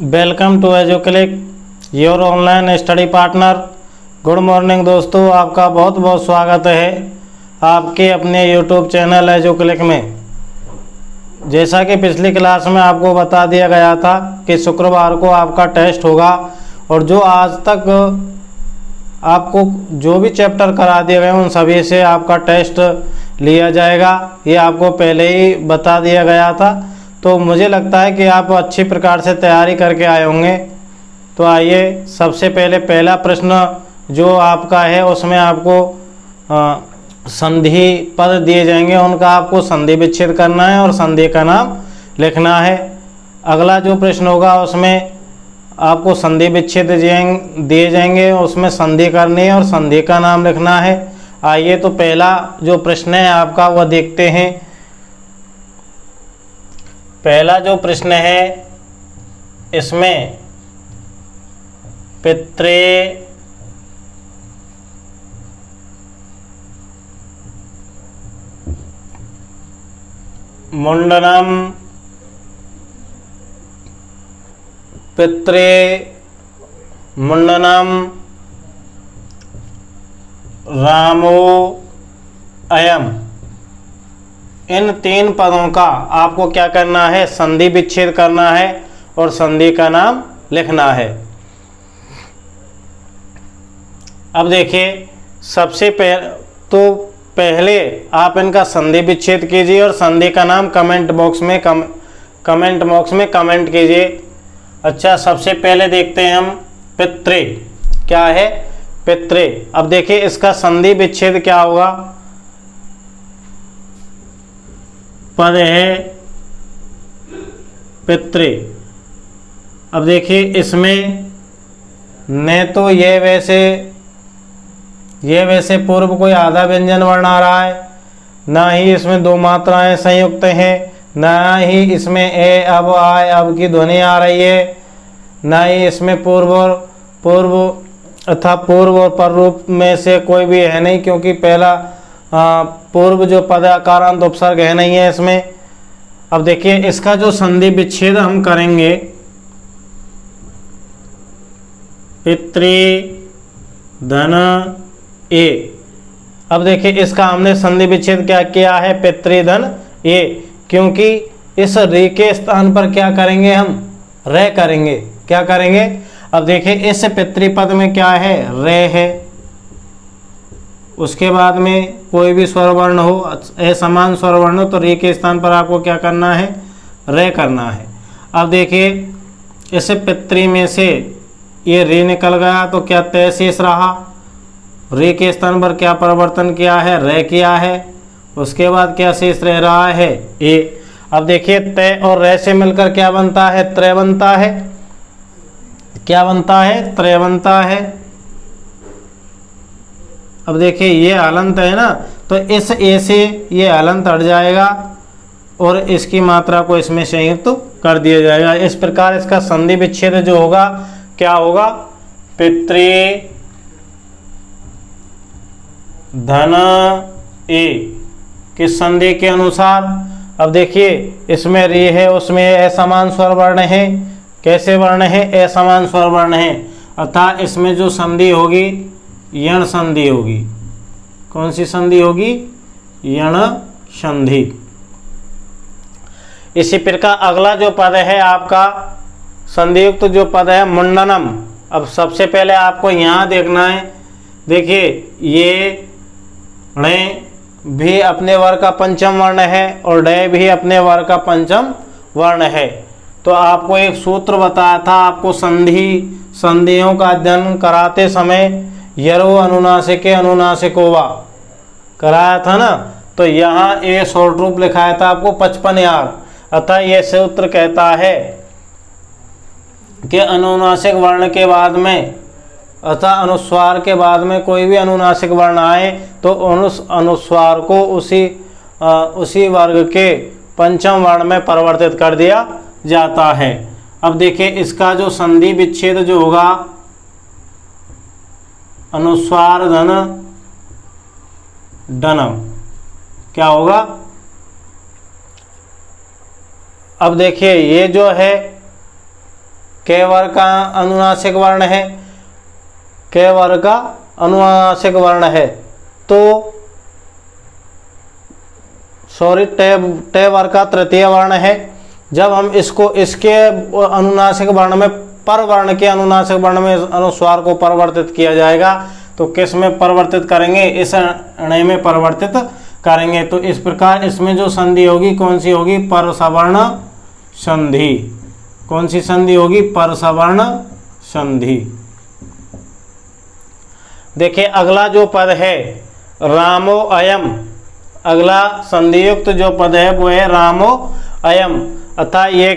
Welcome to Educlick, your online study partner. Good morning दोस्तों, आपका बहुत बहुत स्वागत है आपके अपने यूट्यूब चैनल एजुक्लिक में। जैसा कि पिछली क्लास में आपको बता दिया गया था कि शुक्रवार को आपका टेस्ट होगा और जो आज तक आपको जो भी चैप्टर करा दिए गए उन सभी से आपका टेस्ट लिया जाएगा। ये आपको पहले ही बता दिया गया था, तो मुझे लगता है कि आप अच्छी प्रकार से तैयारी करके आए होंगे। तो आइए, सबसे पहले पहला प्रश्न जो आपका है उसमें आपको संधि पद दिए जाएंगे, उनका आपको संधि विच्छेद करना है और संधि का नाम लिखना है। अगला जो प्रश्न होगा उसमें आपको संधि विच्छेद दिए जाएंगे, उसमें संधि करनी है और संधि का नाम लिखना है। आइए, तो पहला जो प्रश्न है आपका वह देखते हैं। पहला जो प्रश्न है इसमें पित्रे मुंडनम पित्रे मुंडनम रामो अयम, इन तीन पदों का आपको क्या करना है, संधि विच्छेद करना है और संधि का नाम लिखना है। अब देखिए, सबसे पहले आप इनका संधि विच्छेद कीजिए और संधि का नाम कमेंट बॉक्स में कमेंट कीजिए। अच्छा, सबसे पहले देखते हैं हम पित्रे। क्या है? पित्रे। अब देखिए इसका संधि विच्छेद क्या होगा। पद है पित्रे। अब देखिए इसमें न तो ये वैसे पूर्व कोई आधा व्यंजन वर्ण आ रहा है, ना ही इसमें दो मात्राएं संयुक्त हैं, ना ही इसमें ए अब आए अब की ध्वनि आ रही है, ना ही इसमें पूर्व और पर रूप में से कोई भी है नहीं, क्योंकि पहला पूर्व जो पद आकारांत उपसर्ग है नहीं है इसमें। अब देखिए इसका जो संधि विच्छेद हम करेंगे, पितृ धन ए। अब देखिए इसका हमने संधि विच्छेद क्या किया है, पितृधन ए, क्योंकि इस रे के स्थान पर क्या करेंगे, हम रे करेंगे। क्या करेंगे? अब देखिए इस पितृपद में क्या है, रे है। उसके बाद में कोई भी स्वर वर्ण हो, असमान स्वर वर्ण हो, तो रे के स्थान पर आपको क्या करना है, रे करना है। अब देखिए इस पितृ में से ये रे निकल गया तो क्या तय शेष रहा, रे के स्थान पर क्या परिवर्तन किया है, रे किया है। उसके बाद क्या शेष रह रहा है, ए। अब देखिए तय और रे से मिलकर क्या बनता है, त्रय बनता है। क्या बनता है, त्रय बनता है। अब देखिए ये हलंत है ना, तो इस ए से ये हलंत हट जाएगा और इसकी मात्रा को इसमें संयुक्त कर दिया जाएगा। इस प्रकार इसका संधि विच्छेद जो होगा क्या होगा, पितृ धन ए किस संधि के अनुसार। अब देखिए इसमें रे है, उसमें असमान स्वर वर्ण है। कैसे वर्ण है, असमान स्वर वर्ण है, अर्थात इसमें जो संधि होगी यण संधि होगी। कौन सी संधि होगी, यण संधि। इसी प्रकार अगला जो पद है आपका संधियुक्त जो पद है मुंडनम। अब सबसे पहले आपको यहाँ देखना है, देखिए ये ण भी अपने वर्ग का पंचम वर्ण है और डय भी अपने वर्ग का पंचम वर्ण है। तो आपको एक सूत्र बताया था, आपको संधियों का अध्ययन कराते समय यरो अनुनासिके अनुनासिकोवा कराया था ना, तो यहाँ ये शॉर्ट रूप लिखाया था आपको 55 यार। अतः यह सूत्र कहता है कि अनुनासिक वर्ण के बाद में अतः अनुस्वार के बाद में कोई भी अनुनासिक वर्ण आए तो उस अनुस्वार को उसी वर्ग के पंचम वर्ण में परिवर्तित कर दिया जाता है। अब देखिए इसका जो संधि विच्छेद जो होगा, अनुस्वार धन डनम, क्या होगा। अब देखिए ये जो है के वर्ग का अनुनासिक वर्ण है, के वर्ग का अनुनासिक वर्ण है, तो सॉरी टे वर्ग का तृतीय वर्ण है। जब हम इसको इसके अनुनासिक वर्ण में पर वर्ण के अनुनासिक वर्ण में अनुस्वार को परिवर्तित किया जाएगा, तो किस में परिवर्तित करेंगे? इस ण में परिवर्तित करेंगे। तो इस प्रकार इसमें जो संधि होगी कौन सी होगी? परसवर्ण संधि। कौन सी संधि होगी? परसवर्ण संधि। देखिए अगला जो पद है रामो अयम, अगला संधियुक्त जो पद है वो है रामो अयम, अतः ये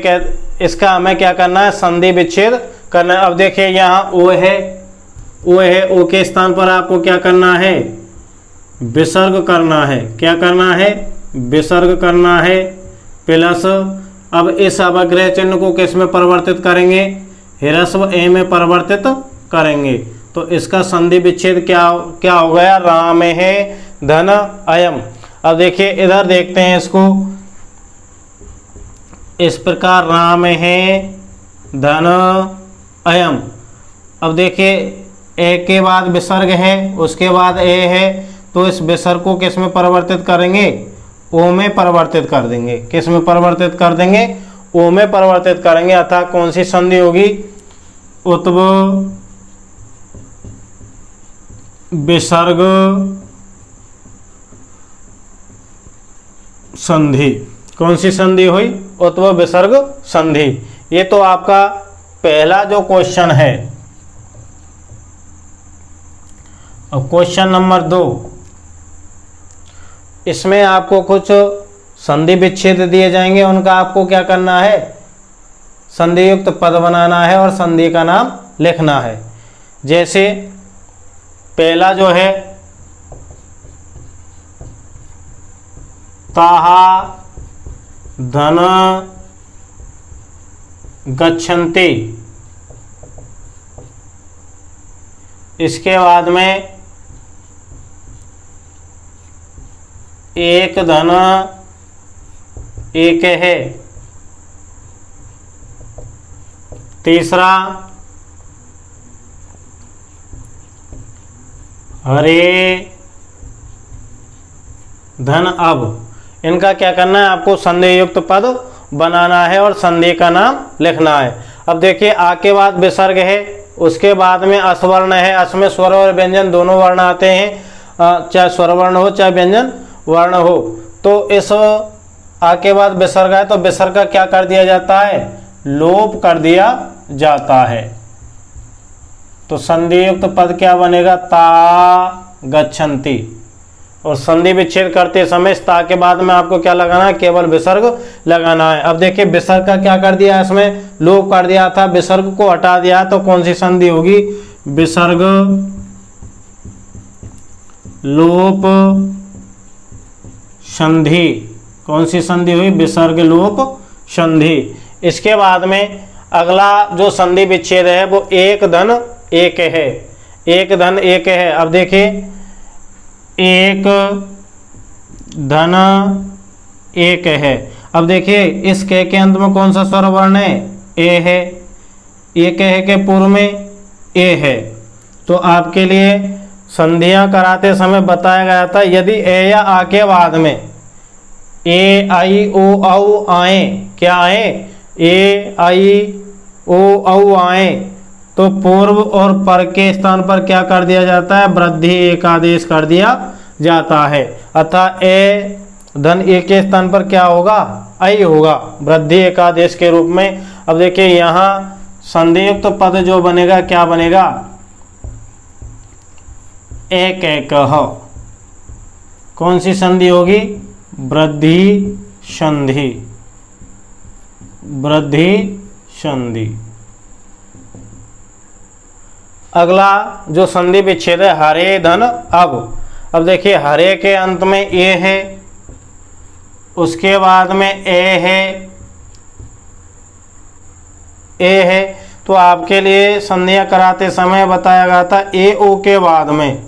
इसका हमें क्या करना है? संधि विच्छेद करना है। अब देखिए यहाँ ओ है, ओ के स्थान पर आपको क्या करना है? विसर्ग करना है। क्या करना है? विसर्ग करना है। प्लस अब इस अवग्रह चिन्ह को किस में परिवर्तित करेंगे? ह्रस्व ए में परिवर्तित करेंगे। तो इसका संधि विच्छेद क्या हो गया? राम है धन अयम। अब देखिए इधर देखते हैं इसको, इस प्रकार राम है धन अयम। अब देखिए ए के बाद विसर्ग है, उसके बाद ए है, तो इस विसर्ग को किस में परिवर्तित करेंगे? ओ में परिवर्तित कर देंगे। किस में परिवर्तित कर देंगे? ओ में परिवर्तित करेंगे। अतः कौन सी संधि होगी? उत्व विसर्ग संधि। कौन सी संधि हुई? उत्व विसर्ग संधि। ये तो आपका पहला जो क्वेश्चन है। अब क्वेश्चन नंबर 2, इसमें आपको कुछ संधि विच्छेद दिए जाएंगे, उनका आपको क्या करना है? संधि युक्त पद बनाना है और संधि का नाम लिखना है। जैसे पहला जो है ताहा धन गच्छन्ति, इसके बाद में एक धन एक है। तीसरा हरे धन अब। इनका क्या करना है? आपको संधि युक्त पद बनाना है और संधि का नाम लिखना है। अब देखिए आ के बाद विसर्ग है, उसके बाद में अस्वर्ण है। अस में स्वर और व्यंजन दोनों वर्ण आते हैं, चाहे स्वर वर्ण हो चाहे व्यंजन वर्ण हो। तो इस आ के बाद विसर्ग है, तो विसर्ग का क्या कर दिया जाता है? लोप कर दिया जाता है। तो संधि युक्त पद क्या बनेगा? ता गच्छन्ति। और संधि विच्छेद करते समय ता के बाद में आपको क्या लगाना है? केवल विसर्ग लगाना है। अब देखिए विसर्ग का क्या कर दिया? इसमें लोप कर दिया था, विसर्ग को हटा दिया, तो कौन सी संधि होगी? विसर्ग लोप संधि। कौन सी संधि हुई? विसर्ग लोप संधि। इसके बाद में अगला जो संधि विच्छेद है वो एक धन एक है। एक धन एक है। अब देखिए एक धन एक है। अब देखिए इस के अंत में कौन सा स्वर वर्ण है? ए है। एक है के पूर्व में ए है। तो आपके लिए संधियां कराते समय बताया गया था, यदि ए या आ के बाद में ए आई ओ औ आए, क्या आए? ए आई ओ औ आए, तो पूर्व और पर के स्थान पर क्या कर दिया जाता है? वृद्धि एक आदेश कर दिया जाता है। अतः ए धन ए के स्थान पर क्या होगा? आई होगा, वृद्धि एक आदेश के रूप में। अब देखिए यहाँ संधियुक्त पद जो बनेगा क्या बनेगा? एक एक ह। कौन सी संधि होगी? वृद्धि संधि। वृद्धि संधि। अगला जो संधि विच्छेद है हरे धन अब। अब देखिए हरे के अंत में ए है, उसके बाद में ए है, तो आपके लिए संधियां कराते समय बताया गया था ए ओ के बाद में,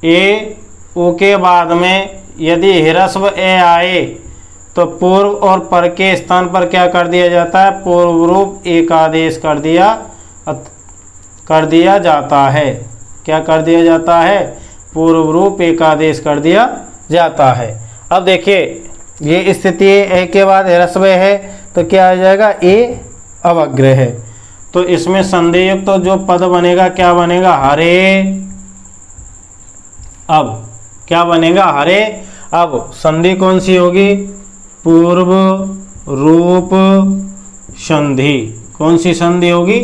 ए ओ के बाद में यदि ह्रस्व ए आए तो पूर्व और पर के स्थान पर क्या कर दिया जाता है, पूर्व रूप एक आदेश कर दिया जाता है। क्या कर दिया जाता है, पूर्व रूप एक आदेश कर दिया जाता है। अब देखिए ये स्थिति ए के बाद ह्रस्व है तो क्या आ जाएगा, ए अवग्रह है। तो इसमें संधियुक्त तो जो पद बनेगा क्या बनेगा, हरे। अब क्या बनेगा, हरे। अब संधि कौन सी होगी, पूर्व रूप संधि। कौन सी संधि होगी,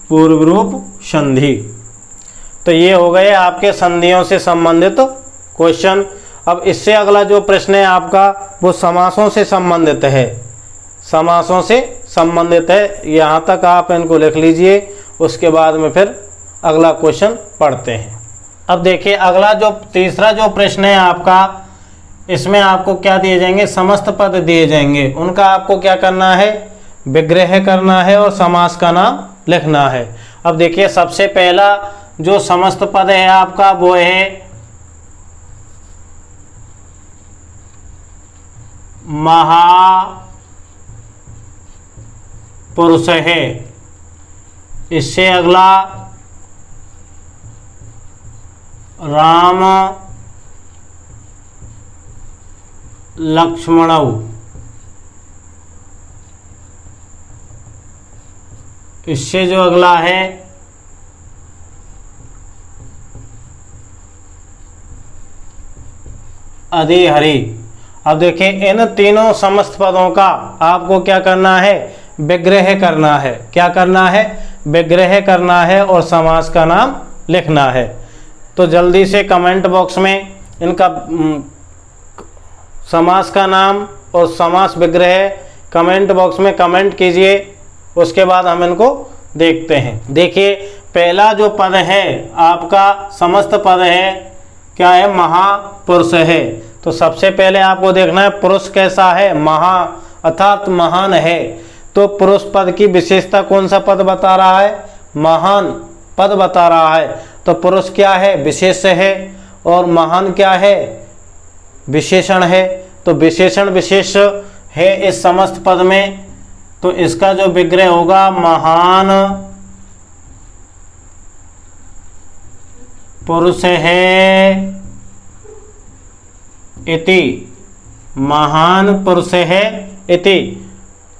पूर्व रूप संधि। तो ये हो गए आपके संधियों से संबंधित क्वेश्चन। अब इससे अगला जो प्रश्न है आपका वो समासों से संबंधित है। समासों से संबंधित है, यहाँ तक आप इनको लिख लीजिए, उसके बाद में फिर अगला क्वेश्चन पढ़ते हैं। अब देखिए अगला जो तीसरा जो प्रश्न है आपका, इसमें आपको क्या दिए जाएंगे, समस्त पद दिए जाएंगे। उनका आपको क्या करना है, विग्रह करना है और समास का नाम लिखना है। अब देखिए सबसे पहला जो समस्त पद है आपका वो है महापुरुष है। इससे अगला राम लक्ष्मणौ। इससे जो अगला है अधिहरि। अब देखिए इन तीनों समस्त पदों का आपको क्या करना है, विग्रह करना है। क्या करना है, विग्रह करना है और समास का नाम लिखना है। तो जल्दी से कमेंट बॉक्स में इनका समास का नाम और समास विग्रह कमेंट बॉक्स में कमेंट कीजिए, उसके बाद हम इनको देखते हैं। देखिए पहला जो पद है आपका समस्त पद है, क्या है, महापुरुष है। तो सबसे पहले आपको देखना है पुरुष कैसा है, महा अर्थात महान है। तो पुरुष पद की विशेषता कौन सा पद बता रहा है, महान पद बता रहा है। तो पुरुष क्या है, विशेष है, और महान क्या है, विशेषण है। तो विशेषण विशेष है इस समस्त पद में, तो इसका जो विग्रह होगा महान पुरुष है इति। महान पुरुष है इति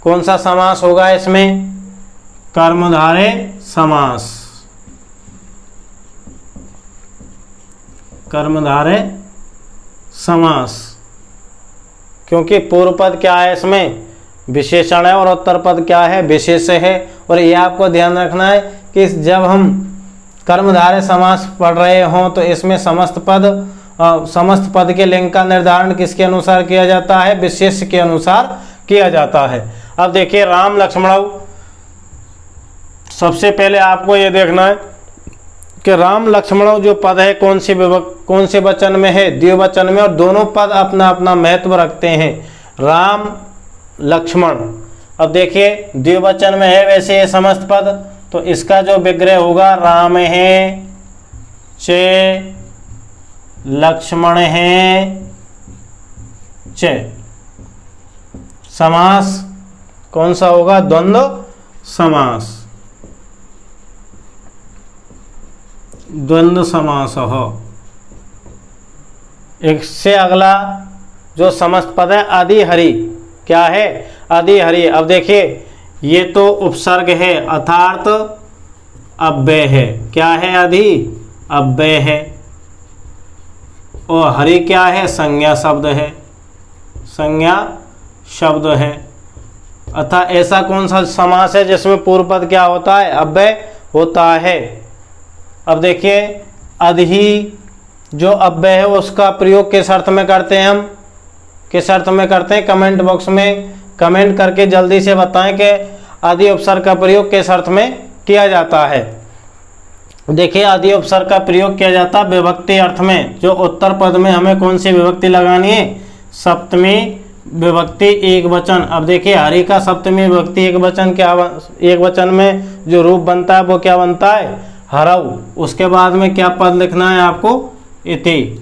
कौन सा समास होगा इसमें, कर्मधारय समास। कर्मधारय समास, क्योंकि पूर्व पद क्या है इसमें, विशेषण है, और उत्तर पद क्या है, विशेष है। और ये आपको ध्यान रखना है कि जब हम कर्मधारय समास पढ़ रहे हों तो इसमें समस्त पद के लिंग का निर्धारण किसके अनुसार किया जाता है, विशेष के अनुसार किया जाता है। अब देखिए राम लक्ष्मण, सबसे पहले आपको ये देखना है कि राम लक्ष्मण जो पद है कौन से वचन में है, द्विवचन में, और दोनों पद अपना अपना महत्व रखते हैं, राम लक्ष्मण। अब देखिए द्विवचन में है वैसे ये समस्त पद, तो इसका जो विग्रह होगा राम है चे लक्ष्मण है चे। समास कौन सा होगा, द्वंद्व समास। द्वंद्व समास हो। इससे अगला जो समस्त पद है अधिहरि, क्या है, अधिहरि। अब देखिए ये तो उपसर्ग है अर्थात अव्यय है, क्या है, अधि अव्यय है, और हरि क्या है, संज्ञा शब्द है, संज्ञा शब्द है। अर्थात ऐसा कौन सा समास है जिसमें पूर्व पद क्या होता है, अव्यय होता है। अब देखिए अधि जो अव्यय है उसका प्रयोग किस अर्थ में करते हैं, हम किस अर्थ में करते हैं, कमेंट बॉक्स में कमेंट करके जल्दी से बताएं कि आदि उपसर्ग का प्रयोग किस अर्थ में किया जाता है। देखिए आदि उपसर्ग का प्रयोग किया जाता है विभक्ति अर्थ में। जो उत्तर पद में हमें कौन सी विभक्ति लगानी है, सप्तमी विभक्ति एक वचन। अब देखिए हरि का सप्तमी विभक्ति एक वचन, क्या एक वचन में जो रूप बनता है वो क्या बनता है, हरऊ। उसके बाद में क्या पद लिखना है आपको, इति,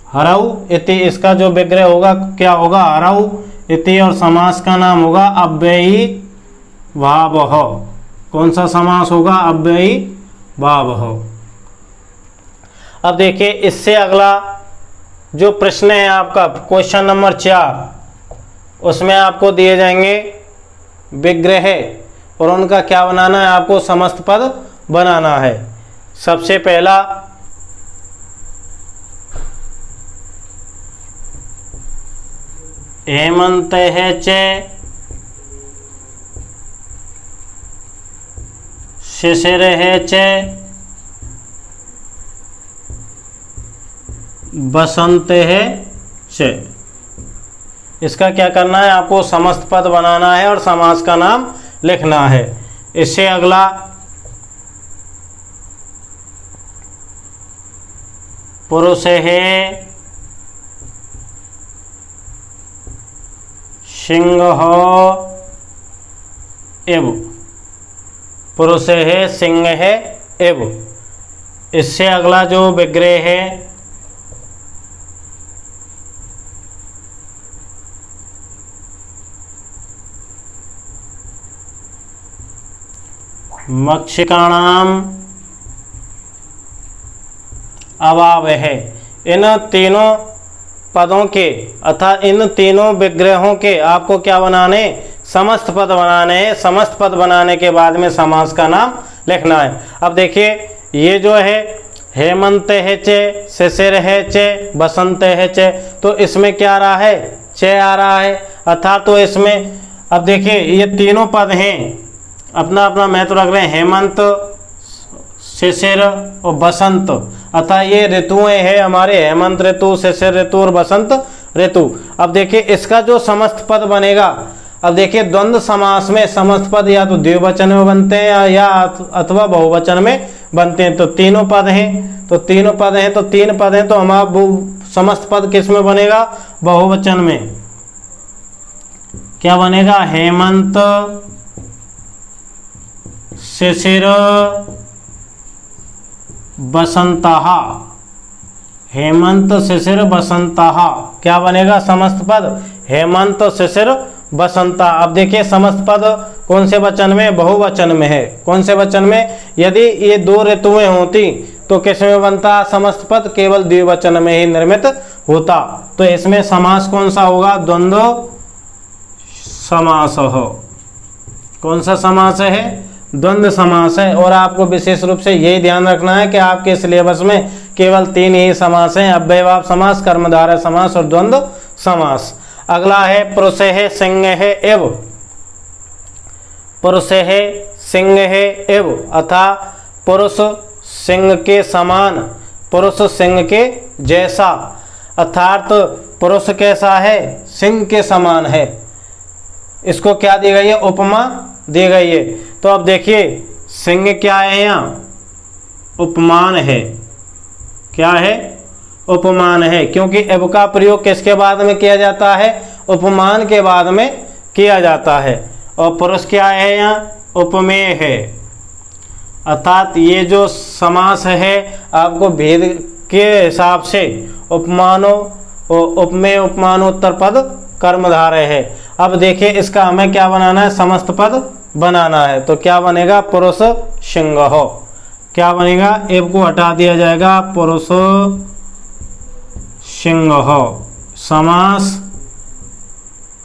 हरऊ इति। इसका जो विग्रह होगा क्या होगा, हरऊ इति और समास का नाम होगा अव्ययी भावः। कौन सा समास होगा? अव्ययी भावः। अब देखिए इससे अगला जो प्रश्न है आपका क्वेश्चन नंबर 4, उसमें आपको दिए जाएंगे विग्रह और उनका क्या बनाना है? आपको समस्त पद बनाना है। सबसे पहला हेमंत है चे शिशिर है चे बसंत है चे। इसका क्या करना है? आपको समस्त पद बनाना है और समास का नाम लिखना है। इससे अगला पुरुष है सिंह एव। पुरुष है सिंह है एव। इससे अगला जो विग्रह है मक्षिकाणाम अभाव है। इन तीनों पदों के अथा इन तीनों विग्रहों के आपको क्या बनाने? समस्त पद बनाने हैं। समस्त पद बनाने के बाद में समास का नाम लिखना है। अब देखिए ये जो है हेमंत है चे, शिशिर है चे, बसंत है चे, तो इसमें क्या आ रहा है? चे आ रहा है। अर्थात तो इसमें अब देखिए ये तीनों पद हैं, अपना अपना महत्व रख रहे हैं। हेमंत, शिशिर और बसंत, अतः ये ऋतुएं हैं हमारे, हेमंत ऋतु, शिशिर ऋतु और बसंत ऋतु। अब देखिए इसका जो समस्त पद बनेगा, अब देखिए द्वंद्व समास में समस्त पद या तो द्विवचन में बनते हैं या अथवा बहुवचन में बनते हैं। तो तीनों पद हैं, तो तीनों पद हैं, तो तीन पद हैं, तो हमारा समस्त पद किस में बनेगा? बहुवचन में। क्या बनेगा? हेमंत शिशिर बसंतः। हेमंत शिशिर बसंतः क्या बनेगा? समस्त पद हेमंत शिशिर बसंता। अब देखिए समस्त पद कौन से वचन में? बहुवचन में है। कौन से वचन में? यदि ये दो ऋतुएं होती तो किस में बनता समस्त पद? केवल द्विवचन में ही निर्मित होता। तो इसमें समास कौन सा होगा? द्वंद्व समास हो। कौन सा समास है? द्वंद्व समास है। और आपको विशेष रूप से यही ध्यान रखना है कि आपके सिलेबस में केवल तीन ही समास हैं: अव्ययभाव समास, कर्मधारय समास और द्वंद्व समास। अगला है पुरुष है सिंह है एव। पुरुष है सिंह है एव, अथा पुरुष सिंह के समान, पुरुष सिंह के जैसा। अर्थात पुरुष कैसा है? सिंह के समान है। इसको क्या दी गई है? उपमा दी गई है। तो अब देखिए सिंह क्या है? यहाँ उपमान है। क्या है? उपमान है, क्योंकि एव का प्रयोग किसके बाद में किया जाता है? उपमान के बाद में किया जाता है। और पुरुष क्या है? यहाँ उपमेय है। अर्थात ये जो समास है आपको भेद के हिसाब से उपमानो उपमेय उपमानोत्तर पद कर्मधारय है। अब देखिए इसका हमें क्या बनाना है? समस्त पद बनाना है। तो क्या बनेगा? पुरुष सिंह हो। क्या बनेगा? एव को हटा दिया जाएगा, पुरुष सिंह हो। समास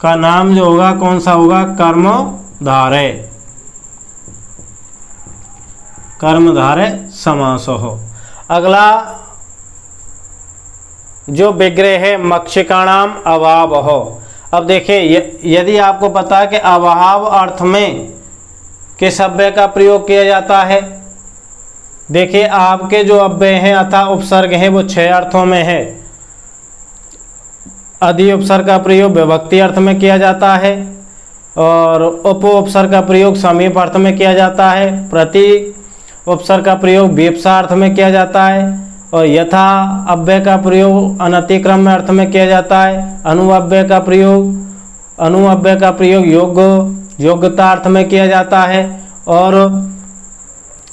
का नाम जो होगा कौन सा होगा? कर्मधारय। कर्मधारय समास हो। अगला जो विग्रह है मक्षिकाणाम अभाव हो। अब देखिए यदि आपको पता है कि अभाव अर्थ में किस अव्यय का प्रयोग किया जाता है, देखिए आपके जो अव्यय हैं अथवा उपसर्ग हैं वो 6 अर्थों में है। अधि उपसर्ग का प्रयोग विभक्ति अर्थ में किया जाता है, और उप उपसर्ग का प्रयोग समीप अर्थ में किया जाता है, प्रति उपसर्ग का प्रयोग विवक्षा अर्थ में किया जाता है, और यथा अव्यय का प्रयोग अनतिक्रम्य अर्थ में किया जाता है, अनुअव्यय का प्रयोग योग्यता अर्थ में किया जाता है, और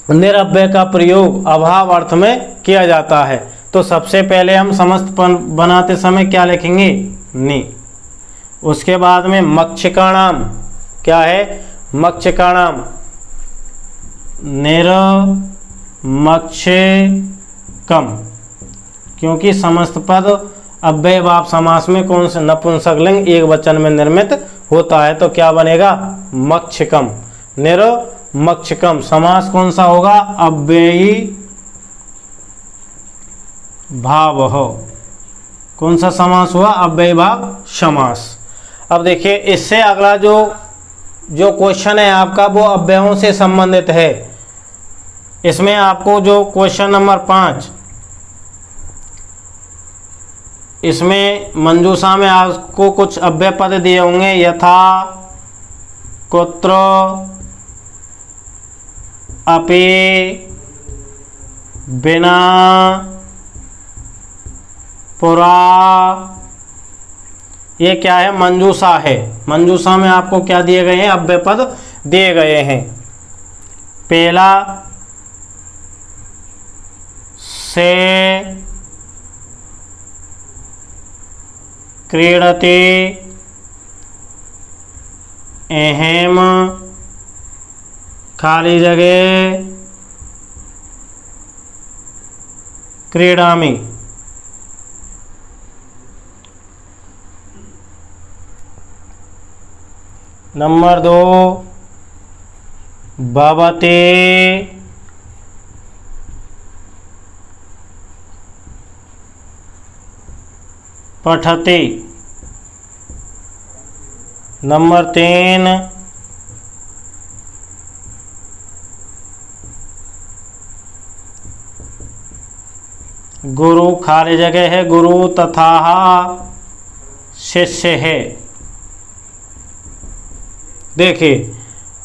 निरव्यय का प्रयोग अभाव अर्थ में किया जाता है। तो सबसे पहले हम समस्त बनाते समय क्या लिखेंगे? नि। उसके बाद में मक्षिकाणाम, क्या है? मक्षिकाणाम, निर्मक्षिकम, क्योंकि समस्त पद अव्ययभाव समास में कौन से नपुंसकलिंग एक वचन में निर्मित होता है, तो क्या बनेगा? मक्षिकम, निर्मक्षिकम। समास कौन सा होगा? अव्ययी भाव हो। कौन सा समास हुआ? अव्ययी भाव समास। अब देखिए इससे अगला जो क्वेश्चन है आपका वो अव्ययों से संबंधित है। इसमें आपको जो क्वेश्चन नंबर 5, इसमें मंजूषा में आपको कुछ अव्यय पद दिए होंगे, यथा, कुत्र, अपि, बिना, पुरा। ये क्या है? मंजूषा है। मंजूषा में आपको क्या दिए गए हैं? अव्यय पद दिए गए हैं। पहला से क्रीडति, अहम, खाली जगह, क्रीडामि। नंबर 2 भवति, पठति। नंबर 3 गुरु, खाली जगह है, गुरु तथा शिष्य है। देखिए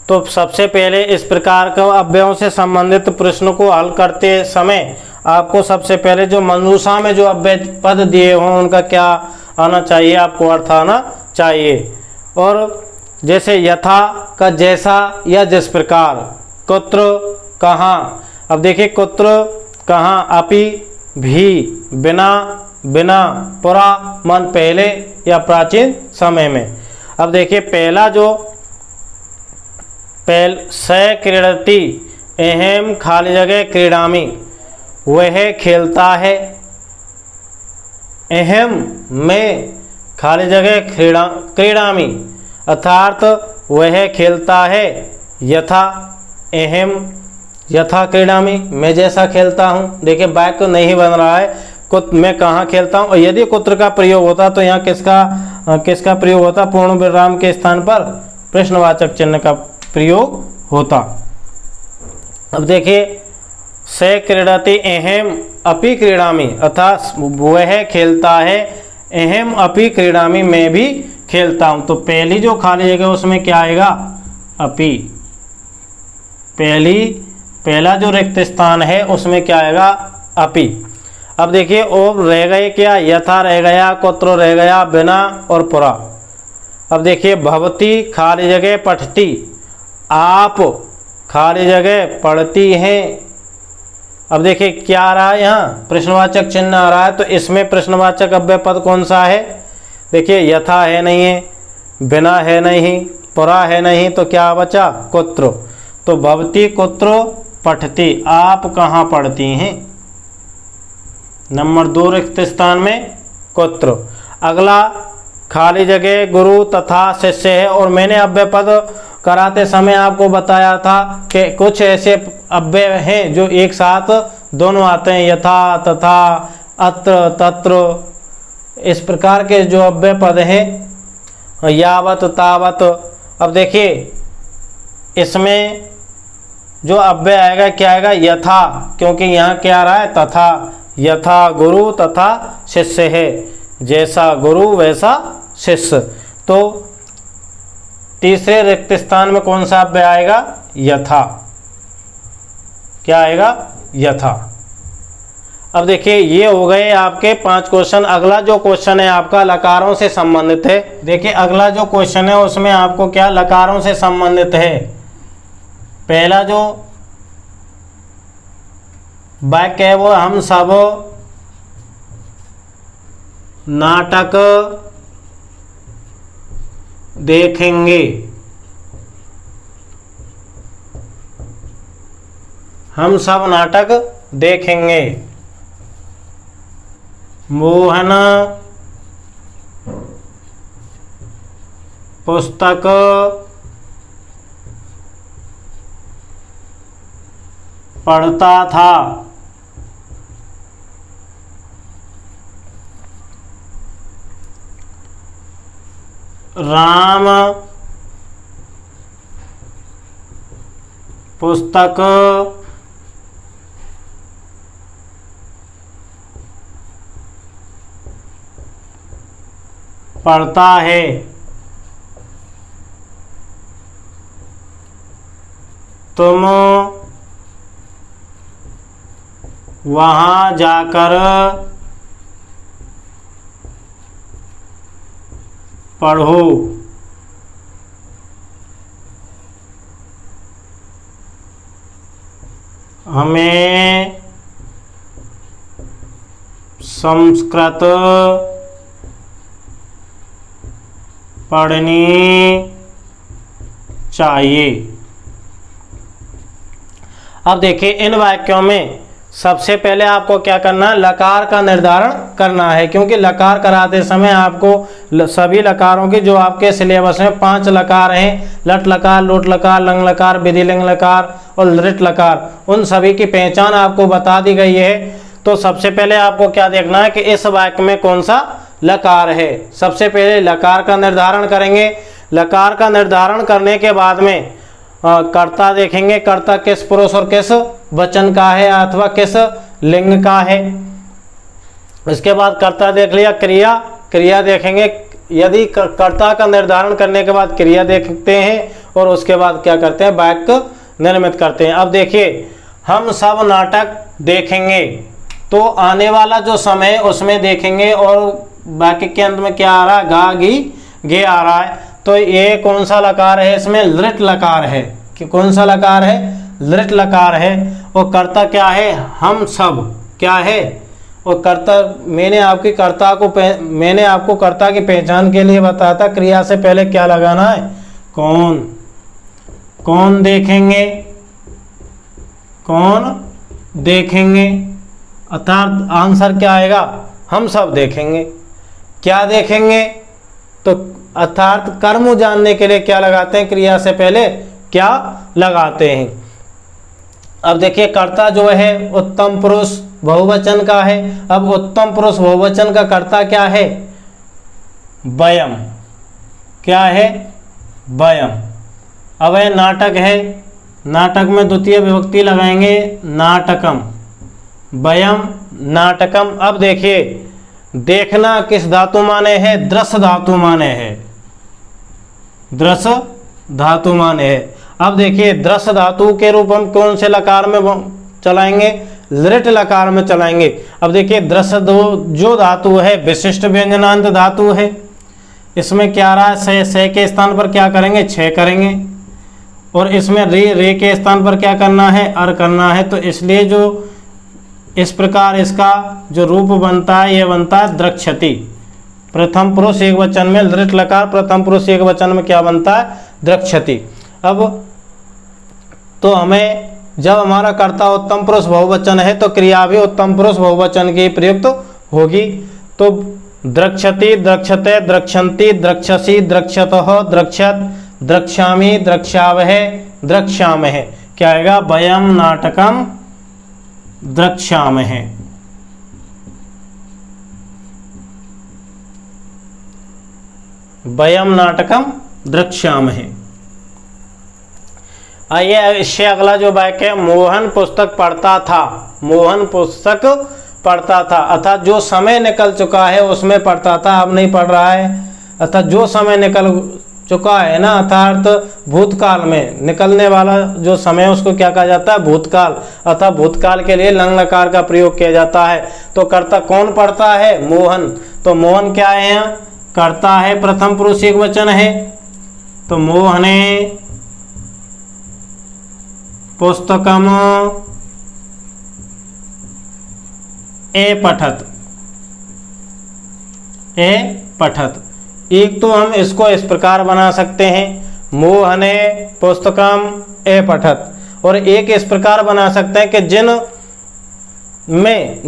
तो सबसे पहले इस प्रकार के अव्ययों से संबंधित प्रश्न को हल करते समय आपको सबसे पहले जो मंजूषा में जो अव्यय पद दिए हों उनका क्या आना चाहिए? आपको अर्थ आना चाहिए। और जैसे यथा का जैसा या जिस प्रकार, कुत्र, कहाँ। अब देखिए कुत्र, कहाँ, अपि, भी, बिना, बिना, पुरा, मन, पहले या प्राचीन समय में। अब देखिए पहला जो स क्रीडति, अहम, खाली जगह, क्रीडामि, वह खेलता है, अहम में, खाली जगह, क्रीडामि, अर्थात वह खेलता है, यथा, अहम, यथा क्रीडामि, मैं जैसा खेलता हूँ। देखिए वाक्य नहीं बन रहा है, मैं कहाँ खेलता हूँ। और यदि कुत्र का प्रयोग होता तो यहाँ किसका प्रयोग होता? पूर्ण विराम के स्थान पर प्रश्नवाचक चिन्ह का प्रयोग होता। अब देखिए से क्रीडति, अहम, अपि क्रीडामि, अर्थात वह खेलता है, अहम, अपि क्रीडामि, मैं भी खेलता हूँ। तो पहली जो खाली जगह उसमें क्या आएगा? अपि। पहला जो रिक्त स्थान है उसमें क्या आएगा? अपि। अब देखिए और रह गए क्या? यथा रह गया, कुत्र रह गया, बिना और पुरा। अब देखिए भवती, खाली जगह, पठती, आप, खाली जगह, पढ़ती हैं। अब देखिए क्या आ रहा है? यहाँ प्रश्नवाचक चिन्ह आ रहा है, तो इसमें प्रश्नवाचक अव्यय पद कौन सा है? देखिए यथा है नहीं है, बिना है नहीं, पुरा है नहीं, तो क्या बचा? कुत्र। तो भवती कुत्र पठती, आप कहाँ पढ़ती हैं? नंबर 2 रिक्त स्थान में कुत्र। अगला खाली जगह गुरु तथा शिष्य है। और मैंने अव्यय पद कराते समय आपको बताया था कि कुछ ऐसे अव्यय हैं जो एक साथ दोनों आते हैं, यथा, तथा, अत्र, तत्र। इस प्रकार के जो अव्यय पद हैं, यावत, तावत। अब देखिए इसमें जो अव्यय आएगा क्या आएगा? यथा, क्योंकि यहाँ क्या आ रहा है? तथा। यथा गुरु तथा शिष्य है, जैसा गुरु वैसा शिष्य। तो तीसरे रिक्त स्थान में कौन सा अव्यय आएगा? यथा। क्या आएगा? यथा। अब देखिए ये हो गए आपके 5 क्वेश्चन। अगला जो क्वेश्चन है आपका लकारों से संबंधित है। देखिए अगला जो क्वेश्चन है उसमें आपको क्या लकारों से संबंधित है। पहला जो वाक्य है वो हम सब नाटक देखेंगे। हम सब नाटक देखेंगे। मोहन पुस्तक पढ़ता था। राम पुस्तक पढ़ता है। तुम वहाँ जाकर पढ़ो। हमें संस्कृत पढ़नी चाहिए। अब देखिए इन वाक्यों में सबसे पहले आपको क्या करना है, लकार का निर्धारण करना है, क्योंकि लकार कराते समय आपको सभी लकारों की जो आपके सिलेबस में 5 लकार हैं, लट लकार, लोट लकार, लंग लकार, विधिलिंग लकार और लृट लकार, उन सभी की पहचान आपको बता दी गई है। तो सबसे पहले आपको क्या देखना है कि इस वाक्य में कौन सा लकार है। सबसे पहले लकार का निर्धारण करेंगे। लकार का निर्धारण करने के बाद में कर्ता देखेंगे, कर्ता किस पुरुष और किस वचन का है अथवा किस लिंग का है। इसके बाद कर्ता देख लिया, क्रिया, क्रिया देखेंगे। यदि कर्ता का निर्धारण करने के बाद क्रिया देखते हैं और उसके बाद क्या करते हैं, वाक्य निर्मित करते हैं। अब देखिए हम सब नाटक देखेंगे, तो आने वाला जो समय उसमें देखेंगे और वाक्य के अंत में क्या आ रहा है, गा गी गे आ रहा है। तो ये कौन सा लकार है, इसमें लृट लकार है। कि कौन सा लकार है, लृट लकार है। और कर्ता क्या है, हम सब क्या है। और कर्ता मैंने आपको कर्ता की पहचान के लिए बताया था, क्रिया से पहले क्या लगाना है, कौन। कौन देखेंगे, कौन देखेंगे, अर्थात आंसर क्या आएगा, हम सब देखेंगे। क्या देखेंगे, तो अर्थात कर्म जानने के लिए क्या लगाते हैं, क्रिया से पहले क्या लगाते हैं। अब देखिए कर्ता जो है उत्तम पुरुष बहुवचन का है। अब उत्तम पुरुष बहुवचन का कर्ता क्या है, वयम। क्या है, वयम। अब यह नाटक है, नाटक में द्वितीय विभक्ति लगाएंगे, नाटकम, वयम नाटकम। अब देखिए देखना किस धातु माने है, दृश धातु माने है, दृश धातु माने है। अब देखिए दृश धातु के रूप हम कौन से लकार में चलाएंगे, लृट लकार में चलाएंगे। अब देखिए दृश जो धातु है विशिष्ट व्यंजनांत धातु है, इसमें क्या रहा है, से के स्थान पर क्या करेंगे, छः करेंगे। और इसमें रे के स्थान पर क्या करना है, अर करना है। तो इसलिए जो इस प्रकार इसका जो रूप बनता है, यह बनता है द्रक्षति। प्रथम पुरुष एक वचन में लृट लकार, प्रथम पुरुष एक वचन में क्या बनता है, द्रक्षति। अब तो हमें जब हमारा कर्ता उत्तम पुरुष बहुवचन है तो क्रिया भी उत्तम पुरुष बहुवचन की प्रयुक्त होगी। तो द्रक्षति, द्रक्षते, द्रक्षन्ति, द्रक्षसि, द्रक्षतः, द्रक्षत, द्रक्ष्यामि, द्रक्ष्यावहे, द्रक्ष्यामहे। क्या आएगा, वयम नाटकम द्रक्ष्यामहे। वयम नाटकम द्रक्ष्यामहे। आइए इससे अगला जो वाक्य है, मोहन पुस्तक पढ़ता था। मोहन पुस्तक पढ़ता था अर्थात जो समय निकल चुका है उसमें पढ़ता था, अब नहीं पढ़ रहा है। अर्थात जो समय निकल चुका है ना, अर्थात भूतकाल में निकलने वाला जो समय है उसको क्या कहा जाता है, भूतकाल। अर्थात भूतकाल के लिए लंग लकार का प्रयोग किया जाता है। तो कर्ता कौन पढ़ता है, मोहन। तो मोहन क्या है, यहाँ कर्ता है, प्रथम पुरुष एक वचन है। तो मोहने पुस्तकम ए पठत, ए पठत। एक तो हम इसको इस प्रकार बना सकते हैं, मोहने पुस्तकम ए पठत, और एक इस प्रकार बना सकते हैं कि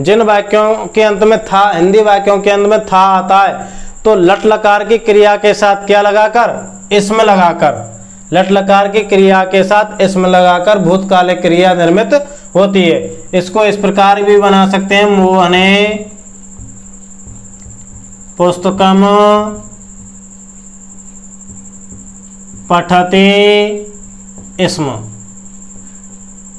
जिन वाक्यों के अंत में था, हिंदी वाक्यों के अंत में था आता है तो लट लकार की क्रिया के साथ क्या लगाकर, इसमें लगाकर, लट लकार की क्रिया के साथ इसमें लगाकर भूतकालिक क्रिया निर्मित होती है। इसको इस प्रकार भी बना सकते हैं, मोहने पुस्तकम पठति इसम,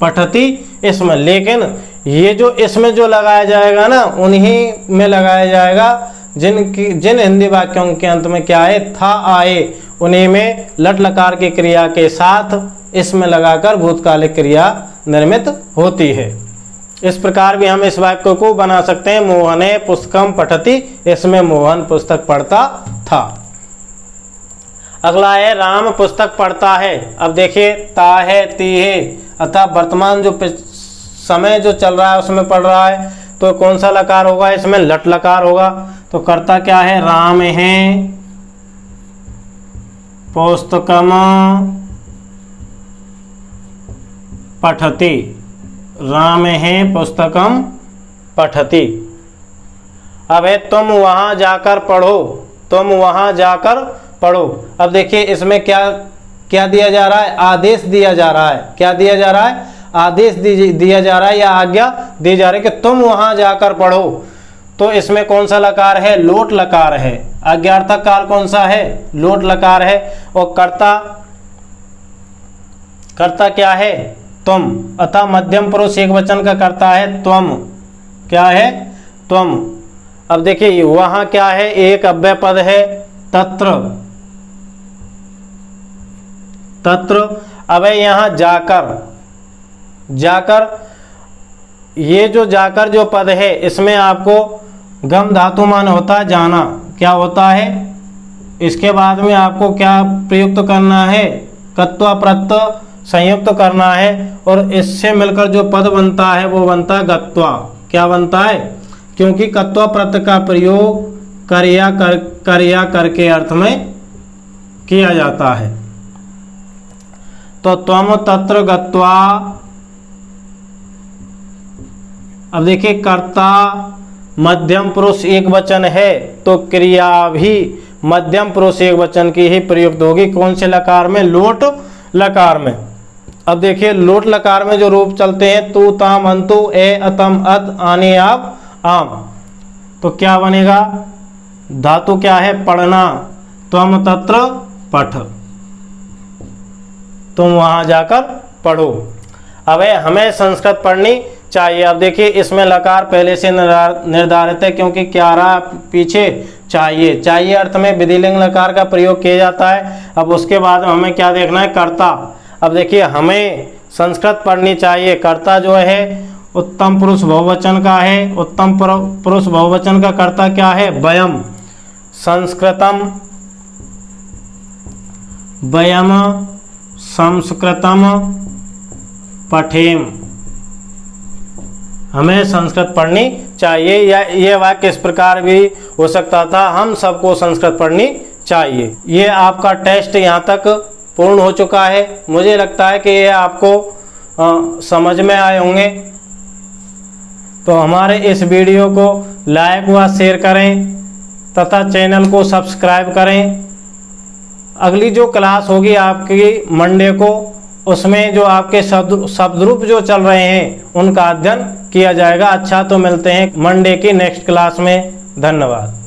पठति इसम, लेकिन ये जो इसमें जो लगाया जाएगा ना, उन्हीं में लगाया जाएगा जिन हिंदी वाक्यों के अंत में क्या है, था आए, उन्हीं में लट लकार की क्रिया के साथ इसमें लगाकर भूतकालिक क्रिया निर्मित होती है। इस प्रकार भी हम इस वाक्य को बना सकते हैं, मोहने पुस्तकम पठति, इसमें मोहन पुस्तक पढ़ता था। अगला है राम पुस्तक पढ़ता है। अब देखिए ता है, ती है, अतः वर्तमान जो समय जो चल रहा है उसमें पढ़ रहा है, तो कौन सा लकार होगा, इसमें लट लकार होगा। तो कर्ता क्या है, राम है पुस्तकम पठति, राम है पुस्तकम पठति। अब है तुम वहां जाकर पढ़ो, तुम वहां जाकर पढ़ो। अब देखिए इसमें क्या क्या दिया जा रहा है, आदेश दिया जा रहा है। क्या दिया जा रहा है, आदेश दिया जा रहा है या आज्ञा दी जा रही है कि तुम वहां जाकर पढ़ो। तो इसमें कौन सा लकार है, लोट लकार है। आज्ञार्थक काल कौन सा है, लोट लकार है। और कर्ता क्या है, तुम, अतः मध्यम पुरुष एक वचन का कर्ता है त्वम। क्या है, त्वम। अब देखिए वहां क्या है, एक अव्यय पद है, तत्र, तत्र। अब यहां जाकर, जाकर, ये जो जाकर जो पद है इसमें आपको गम धातु मान होता है जाना। क्या होता है, इसके बाद में आपको क्या प्रयुक्त करना है, कत्वा प्रत्यय संयुक्त करना है, और इससे मिलकर जो पद बनता है वो बनता है गत्वा। क्या बनता है, क्योंकि कत्वा प्रत्यय का प्रयोग कर्या करके अर्थ में किया जाता है। तो त्वम तत्र गत्वा। अब देखिए कर्ता मध्यम पुरुष एक वचन है तो क्रिया भी मध्यम पुरुष एक वचन की ही प्रयुक्त होगी। कौन से लकार में, लोट लकार में। अब देखिए लोट लकार में जो रूप चलते हैं, तू ताम अंतु ए अतम अत आने आप आम, तो क्या बनेगा, धातु क्या है, पढ़ना, त्वम तत्र पठ, तुम वहां जाकर पढ़ो। अब हमें संस्कृत पढ़नी चाहिए। अब देखिए इसमें लकार पहले से निर्धारित है, क्योंकि क्या रहा पीछे, चाहिए। चाहिए अर्थ में विधिलिंग लकार का प्रयोग किया जाता है। अब उसके बाद हमें क्या देखना है, कर्ता। अब देखिए हमें संस्कृत पढ़नी चाहिए। कर्ता जो है उत्तम पुरुष बहुवचन का है। उत्तम पुरुष बहुवचन का कर्ता क्या है, वयम। संस्कृतम, वयम संस्कृतम पठेम। हमें संस्कृत पढ़नी चाहिए। या ये वाक्य इस प्रकार भी हो सकता था, हम सबको संस्कृत पढ़नी चाहिए। ये आपका टेस्ट यहाँ तक पूर्ण हो चुका है। मुझे लगता है कि ये आपको समझ में आए होंगे। तो हमारे इस वीडियो को लाइक व शेयर करें तथा चैनल को सब्सक्राइब करें। अगली जो क्लास होगी आपकी मंडे को, उसमें जो आपके शब्द रूप जो चल रहे हैं उनका अध्ययन किया जाएगा। अच्छा, तो मिलते हैं मंडे की नेक्स्ट क्लास में। धन्यवाद।